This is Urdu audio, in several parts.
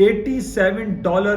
$87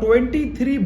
$23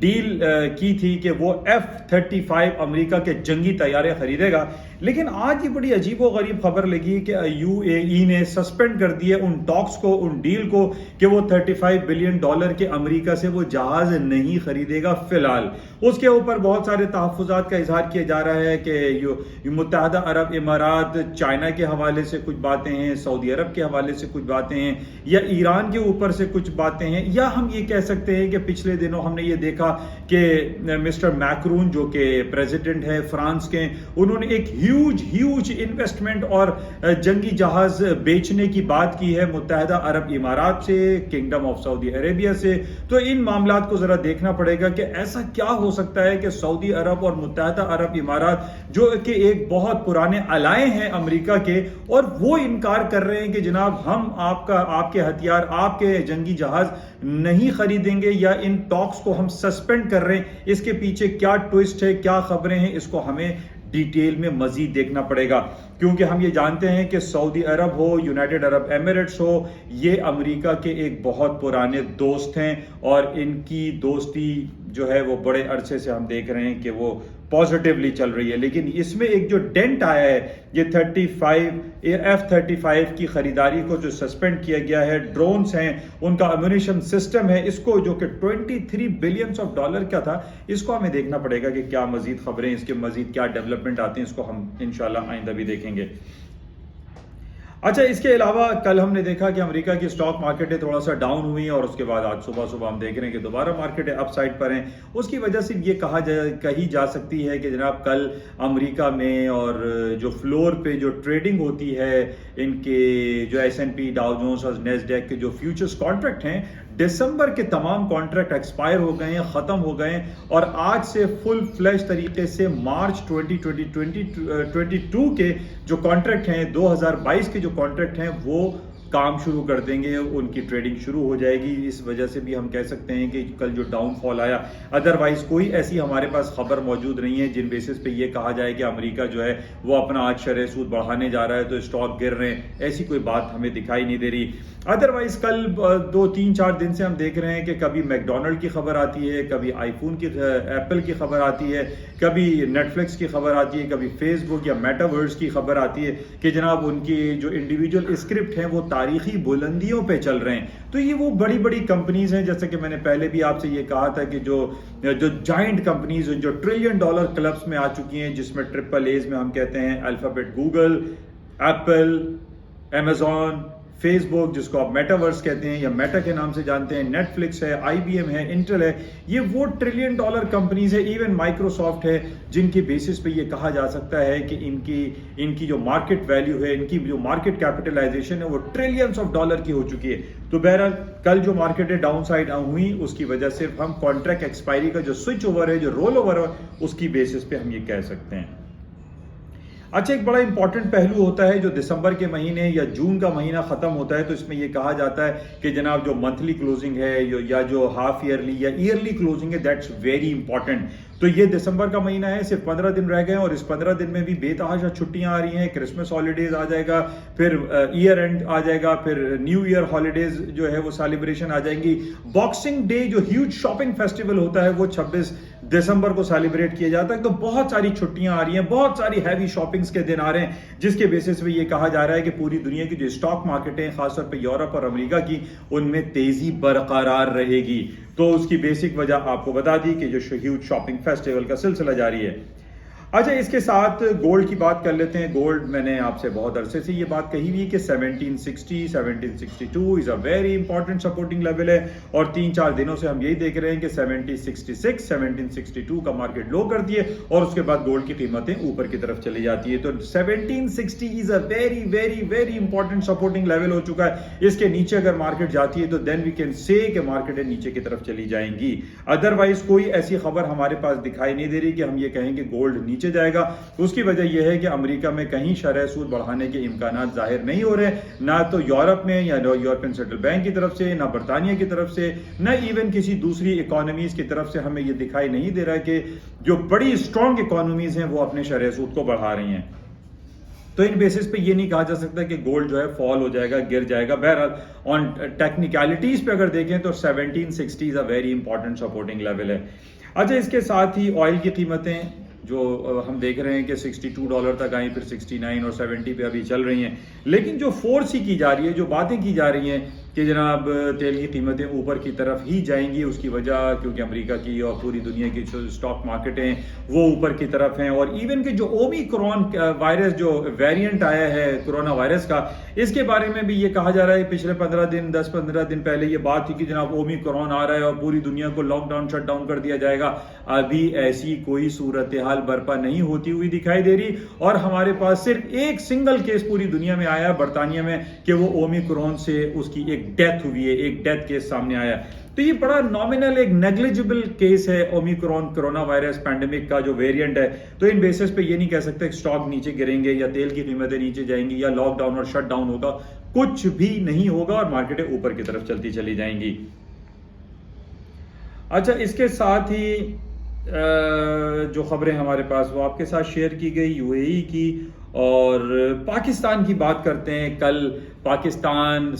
ڈیل کی تھی کہ وہ F-35 امریکہ کے جنگی طیارے خریدے گا، لیکن آج یہ بڑی عجیب و غریب خبر لگی کہ UAE نے سسپینڈ کر دیے ان ٹاکس کو، ان ڈیل کو، کہ وہ $35 بلین کے امریکہ سے وہ جہاز نہیں خریدے گا فی الحال۔ اس کے اوپر بہت سارے تحفظات کا اظہار کیا جا رہا ہے کہ متحدہ عرب امارات، چائنا کے حوالے سے کچھ باتیں ہیں، سعودی عرب کے حوالے سے کچھ باتیں ہیں، یا ایران کے اوپر سے کچھ باتیں ہیں، یا ہم یہ کہہ سکتے ہیں کہ پچھلے دنوں ہم نے یہ دیکھا کہ مسٹر میکرون جو کہ پریزیڈنٹ ہے فرانس کے، انہوں نے ایک ہیوج انویسٹمنٹ اور جنگی جہاز بیچنے کی بات کی ہے متحدہ عرب امارات سے، کنگڈم آف سعودی عربیہ سے۔ تو ان معاملات کو ذرا دیکھنا پڑے گا کہ ایسا کیا ہو سکتا ہے کہ سعودی عرب اور متحدہ عرب امارات جو کہ ایک بہت پرانے الائے ہیں امریکہ کے، اور وہ انکار کر رہے ہیں کہ جناب ہم آپ کے ہتھیار، آپ کے جنگی جہاز نہیں خریدیں گے، یا ان ٹاکس کو ہم سسپینڈ کر رہے ہیں۔ اس کے پیچھے کیا ٹوسٹ ہے، کیا خبریں ہیں، اس کو ہمیں ڈیٹیل میں مزید دیکھنا پڑے گا، کیونکہ ہم یہ جانتے ہیں کہ سعودی عرب ہو، یونائٹڈ عرب ایمریٹس ہو، یہ امریکہ کے ایک بہت پرانے دوست ہیں، اور ان کی دوستی جو ہے وہ بڑے عرصے سے ہم دیکھ رہے ہیں کہ وہ پازیٹیولی چل رہی ہے۔ لیکن اس میں ایک جو ڈینٹ آیا ہے، یہ F-35 کی خریداری کو جو سسپینڈ کیا گیا ہے، ڈرونز ہیں، ان کا امونیشن سسٹم ہے، اس کو جو کہ $23 بلین کا تھا، اس کو ہمیں دیکھنا پڑے گا کہ کیا مزید خبریں، اس کے مزید کیا ڈیولپمنٹ آتے ہیں، اس کو ہم انشاءاللہ آئندہ بھی دیکھیں گے۔ اچھا، اس کے علاوہ کل ہم نے دیکھا کہ امریکہ کی سٹاک مارکیٹیں تھوڑا سا ڈاؤن ہوئی، اور اس کے بعد آج صبح ہم دیکھ رہے ہیں کہ دوبارہ مارکیٹیں اپ سائڈ پر ہیں۔ اس کی وجہ سے یہ کہی جا سکتی ہے کہ جناب کل امریکہ میں اور جو فلور پہ جو ٹریڈنگ ہوتی ہے، ان کے جو S&P، ڈاؤ جونز اور نیسڈیک کے جو فیوچرز کانٹریکٹ ہیں، دسمبر کے تمام کانٹریکٹ ایکسپائر ہو گئے ہیں، ختم ہو گئے ہیں، اور آج سے فل فلیش طریقے سے مارچ 2022 کے جو کانٹریکٹ ہیں، 2022 کے جو کانٹریکٹ ہیں، وہ کام شروع کر دیں گے، ان کی ٹریڈنگ شروع ہو جائے گی۔ اس وجہ سے بھی ہم کہہ سکتے ہیں کہ کل جو ڈاؤن فال آیا، ادروائز کوئی ایسی ہمارے پاس خبر موجود نہیں ہے جن بیسس پہ یہ کہا جائے کہ امریکہ جو ہے وہ اپنا آج شرح سود بڑھانے جا رہا ہے تو اسٹاک گر رہے ہیں، ایسی کوئی بات ہمیں دکھائی نہیں دے رہی۔ ادروائز کل 2-3-4 دن سے ہم دیکھ رہے ہیں کہ کبھی میکڈونلڈ کی خبر آتی ہے، کبھی آئی فون کی، ایپل کی خبر آتی ہے، کبھی نیٹ فلکس کی خبر آتی ہے، کبھی فیس بک یا میٹاورس کی خبر آتی ہے کہ جناب ان کی جو انڈیویجول اسکرپٹ ہیں وہ تاریخی بلندیوں پہ چل رہے ہیں۔ تو یہ وہ بڑی بڑی کمپنیز ہیں، جیسے کہ میں نے پہلے بھی آپ سے یہ کہا تھا کہ جو جائنٹ کمپنیز جو $1 ٹریلین کلبس میں آ چکی ہیں، جس میں AAAs میں ہم کہتے ہیں Alphabet, Google, Apple, Amazon, Facebook جس کو آپ میٹاورس کہتے ہیں یا میٹا کے نام سے جانتے ہیں، نیٹ فلکس ہے، IBM ہے، انٹل ہے، یہ وہ $1 ٹریلین کمپنیز ہے، ایون مائکروسافٹ ہے، جن کی بیسس پہ یہ کہا جا سکتا ہے کہ ان کی جو مارکیٹ ویلیو ہے، ان کی جو مارکیٹ کیپٹلائزیشن ہے وہ $ٹریلینز کی ہو چکی ہے۔ تو بہرحال کل جو مارکیٹیں ڈاؤن سائڈ ہوئی، اس کی وجہ صرف ہم کانٹریکٹ ایکسپائری کا جو سوئچ اوور ہے، جو رول اوور ہے، اس کی بیسس پہ ہم یہ کہہ سکتے ہیں۔ اچھا، ایک بڑا امپورٹنٹ پہلو ہوتا ہے جو دسمبر کے مہینے یا جون کا مہینہ ختم ہوتا ہے، تو اس میں یہ کہا جاتا ہے کہ جناب جو منتھلی کلوزنگ ہے یا جو ہاف ایئرلی یا ایئرلی کلوزنگ ہے، دیٹس ویری امپورٹنٹ۔ تو یہ دسمبر کا مہینہ ہے، صرف 15 دن رہ گئے ہیں، اور اس 15 دن میں بھی بے تحاشا چھٹیاں آ رہی ہیں، کرسمس ہالیڈیز آ جائے گا، پھر ایئر اینڈ آ جائے گا، پھر نیو ایئر ہالیڈیز جو ہے وہ سیلیبریشن آ جائیں گی، باکسنگ ڈے جو ہیوج شاپنگ فیسٹیول ہوتا ہے وہ 26 دسمبر کو سیلیبریٹ کیا جاتا ہے۔ تو بہت ساری چھٹیاں آ رہی ہیں، بہت ساری ہیوی شاپنگز کے دن آ رہے ہیں، جس کے بیسس پہ یہ کہا جا رہا ہے کہ پوری دنیا کی جو اسٹاک مارکیٹیں، خاص طور پہ یورپ اور امریکہ کی، ان میں تیزی برقرار رہے گی۔ تو اس کی بیسک وجہ آپ کو بتا دی کہ جو ہیوج شاپنگ فیسٹیول کا سلسلہ جاری ہے۔ اچھا، اس کے ساتھ گولڈ کی بات کر لیتے ہیں۔ گولڈ میں نے آپ سے بہت عرصے سے یہ بات کہی ہوئی کہ 1760 1762 is a very important supporting level ہے، اور 3-4 دنوں سے ہم یہی دیکھ رہے ہیں کہ 1766 1762 کا مارکیٹ لو کرتی ہے، اور اس کے بعد گولڈ کی قیمتیں اوپر کی طرف چلی جاتی ہے۔ تو 1760 is a very very very important supporting level ہو چکا ہے۔ اس کے نیچے اگر مارکیٹ جاتی ہے تو دین وی کین سے کہ مارکیٹیں نیچے کی طرف چلی جائیں گی۔ ادروائز کوئی ایسی خبر ہمارے پاس دکھائی نہیں دے رہی کہ ہم یہ کہیں کہ گولڈ نیچے جائے گا۔ اس کی وجہ یہ ہے کہ امریکہ میں کہیں شرح سود بڑھانے کے امکانات ظاہر نہیں ہو رہے، نہ تو یورپ میں یا یورپین سینٹرل بینک کی طرف سے، نہ برطانیہ کی طرف سے، نہ ایون کسی دوسری اکانومیز کی طرف سے ہمیں یہ دکھائی نہیں دے رہا کہ جو بڑی اسٹرانگ اکانومیز ہیں وہ اپنے شرح سود کو بڑھا رہی ہیں۔ تو ان بیسس پہ یہ نہیں کہا جا سکتا کہ گولڈ جو ہے فال ہو جائے گا، گر جائے گا۔ بہرحال آن ٹیکنیکلٹیز پہ اگر دیکھیں تو 1760 is a very important supporting level ہے۔ اچھا اس کے ساتھ ہی آئل کی قیمتیں جو ہم دیکھ رہے ہیں کہ $62 تک آئیں، پھر 69 اور 70 پہ ابھی چل رہی ہیں، لیکن جو فورس کی جا رہی ہے، جو باتیں کی جا رہی ہیں کہ جناب تیل کی قیمتیں اوپر کی طرف ہی جائیں گی، اس کی وجہ کیونکہ امریکہ کی اور پوری دنیا کی جو اسٹاک مارکیٹ ہیں وہ اوپر کی طرف ہیں، اور ایون کہ جو اومیکرون وائرس جو ویریئنٹ آیا ہے کرونا وائرس کا، اس کے بارے میں بھی یہ کہا جا رہا ہے پچھلے 10-15 دن پہلے یہ بات تھی کہ جناب اومیکرون آ رہا ہے اور پوری دنیا کو لاک ڈاؤن شٹ ڈاؤن کر دیا جائے گا۔ ابھی ایسی کوئی صورتحال برپا نہیں ہوتی ہوئی دکھائی دے رہی، اور ہمارے پاس صرف ایک سنگل کیس پوری دنیا میں آیا برطانیہ میں کہ وہ اومیکرون سے اس کی ایک ڈیتھ ہوئی ہے، ایک ڈیتھ کیس سامنے آیا۔ تو یہ بڑا نامنل ایک نیگلیجبل کیس ہے اومیکرون کرونا وائرس پینڈیمک کا جو ویریئنٹ ہے، تو ان بیسس پہ یہ نہیں کہہ سکتے کہ سٹاک نیچے گریں گے یا تیل کی قیمتیں نیچے جائیں گی یا لاک ڈاؤن اور شٹ ڈاؤن ہوگا، کچھ بھی نہیں ہوگا اور مارکیٹیں اوپر کی طرف چلتی چلی جائیں گی۔ اچھا اس کے ساتھ ہی جو خبریں ہمارے پاس وہ آپ کے ساتھ شیئر کی گئی یو اے ای کی، اور پاکستان کی بات کرتے ہیں۔ کل پاکستان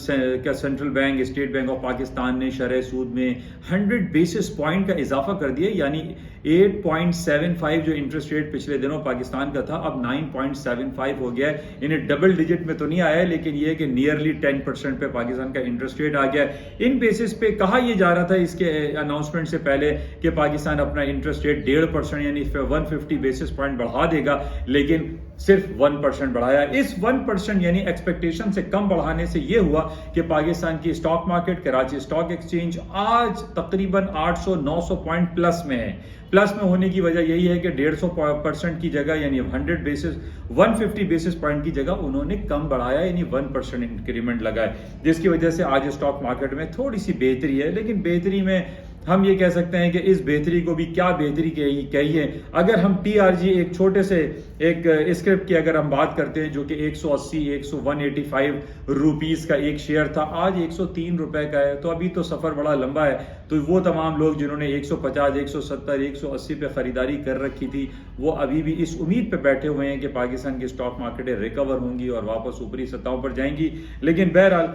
کا central bank state bank of Pakistan نے شرح سود میں 100 بیسس پوائنٹ کا اضافہ کر دیا، یعنی 8.75 جو انٹرسٹ ریٹ پچھلے دنوں پاکستان کا تھا اب 9.75 ہو گیا ہے۔ انہیں ڈبل ڈیجٹ میں تو نہیں آیا ہے، لیکن یہ کہ نیئرلی 10% پہ پاکستان کا انٹرسٹ ریٹ آ گیا ہے۔ ان بیسس پہ کہا یہ جا رہا تھا اس کے اناؤنسمنٹ سے پہلے کہ پاکستان اپنا انٹرسٹ ریٹ 1.5% یعنی 150 بیسس پوائنٹ بڑھا دے گا، لیکن صرف 1% بڑھایا۔ اس 1% یعنی ایکسپیکٹیشن سے کم بڑھانے سے یہ ہوا کہ پاکستان کی stock market Karachi stock exchange آج تقریباً 800-900 پوائنٹ پلس میں ہے۔ پلس میں ہونے کی وجہ یہی ہے کہ 150% کی جگہ یعنی 150 بیسس پوائنٹ کی جگہ انہوں نے کم بڑھایا، یعنی 1% انکریمنٹ لگا ہے، جس کی وجہ سے آج اسٹاک مارکیٹ میں تھوڑی سی بہتری ہے۔ لیکن بہتری میں ہم یہ کہہ سکتے ہیں کہ اس بہتری کو بھی کیا بہتری کہیے، اگر ہم ٹی آر جی ایک چھوٹے سے ایک اسکرپٹ کی اگر ہم بات کرتے ہیں جو کہ 185 روپیز کا ایک شیئر تھا، آج 103 روپے کا ہے، تو ابھی تو سفر بڑا لمبا ہے۔ تو وہ تمام لوگ جنہوں نے 150 170 180 پہ خریداری کر رکھی تھی، وہ ابھی بھی اس امید پہ بیٹھے ہوئے ہیں کہ پاکستان کی اسٹاک مارکیٹیں ریکور ہوں گی اور واپس اوپری سطحوں پر جائیں گی۔ لیکن بہرحال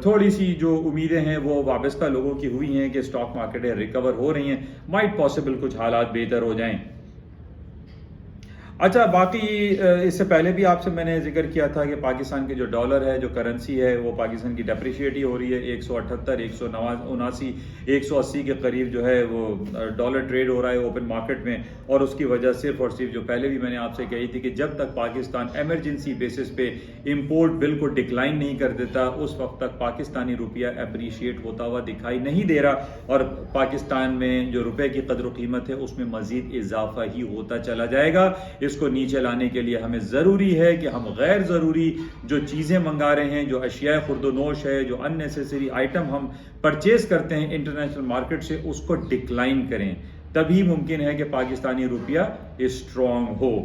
تھوڑی سی جو امیدیں ہیں وہ وابستہ لوگوں کی ہوئی ہیں کہ اسٹاک مارکیٹیں ریکور ہو رہی ہیں، مائٹ پاسبل کچھ حالات بہتر ہو جائیں۔ اچھا باقی اس سے پہلے بھی آپ سے میں نے ذکر کیا تھا کہ پاکستان کے جو ڈالر ہے، جو کرنسی ہے، وہ پاکستان کی ڈیپریشیٹ ہی ہو رہی ہے۔ 178 179 180 کے قریب جو ہے وہ ڈالر ٹریڈ ہو رہا ہے اوپن مارکیٹ میں، اور اس کی وجہ صرف اور صرف جو پہلے بھی میں نے آپ سے کہی تھی کہ جب تک پاکستان ایمرجنسی بیسس پہ امپورٹ بل کو ڈکلائن نہیں کر دیتا اس وقت تک پاکستانی روپیہ اپریشیٹ ہوتا ہوا دکھائی نہیں دے رہا، اور پاکستان میں جو روپے کی قدر و قیمت ہے اس میں مزید اضافہ ہی ہوتا چلا جائے گا۔ اس کو نیچے لانے کے لیے ہمیں ضروری ہے کہ ہم غیر ضروری جو چیزیں منگا رہے ہیں، جو اشیاء خرد و نوش ہے، جو ان نیسیسری آئٹم ہم پرچیز کرتے ہیں انٹرنیشنل مارکیٹ سے، اس کو ڈکلائن کریں، تبھی ممکن ہے کہ پاکستانی روپیہ اسٹرانگ ہو۔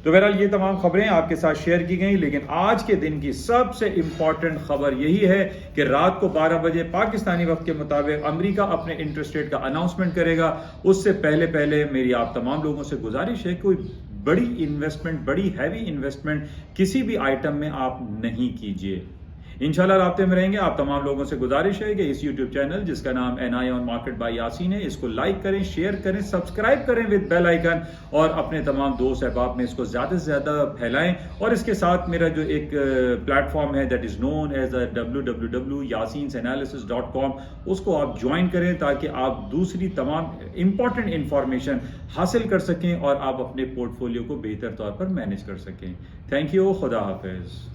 تو بہرحال یہ تمام خبریں آپ کے ساتھ شیئر کی گئیں، لیکن آج کے دن کی سب سے امپورٹنٹ خبر یہی ہے کہ رات کو 12 بجے پاکستانی وقت کے مطابق امریکہ اپنے انٹرسٹ ریٹ کا اناؤنسمنٹ کرے گا۔ اس سے پہلے میری آپ تمام لوگوں سے گزارش ہے کہ کوئی بڑی انویسٹمنٹ، بڑی ہیوی انویسٹمنٹ کسی بھی آئٹم میں آپ نہیں کیجیے۔ انشاءاللہ رابطے میں رہیں گے۔ آپ تمام لوگوں سے گزارش ہے کہ اس یوٹیوب چینل جس کا نام NI on Market by Yasin ہے، اس کو لائک کریں، شیئر کریں، سبسکرائب کریں ود بیل آئیکن، اور اپنے تمام دوست احباب میں اس کو زیادہ سے زیادہ پھیلائیں۔ اور اس کے ساتھ میرا جو ایک پلیٹ فارم ہے that is known as www.yasinanalysis.com، اس کو آپ جوائن کریں تاکہ آپ دوسری تمام امپورٹنٹ انفارمیشن حاصل کر سکیں اور آپ اپنے پورٹ فولیو کو بہتر طور پر مینیج کر سکیں۔ تھینک یو، خدا حافظ۔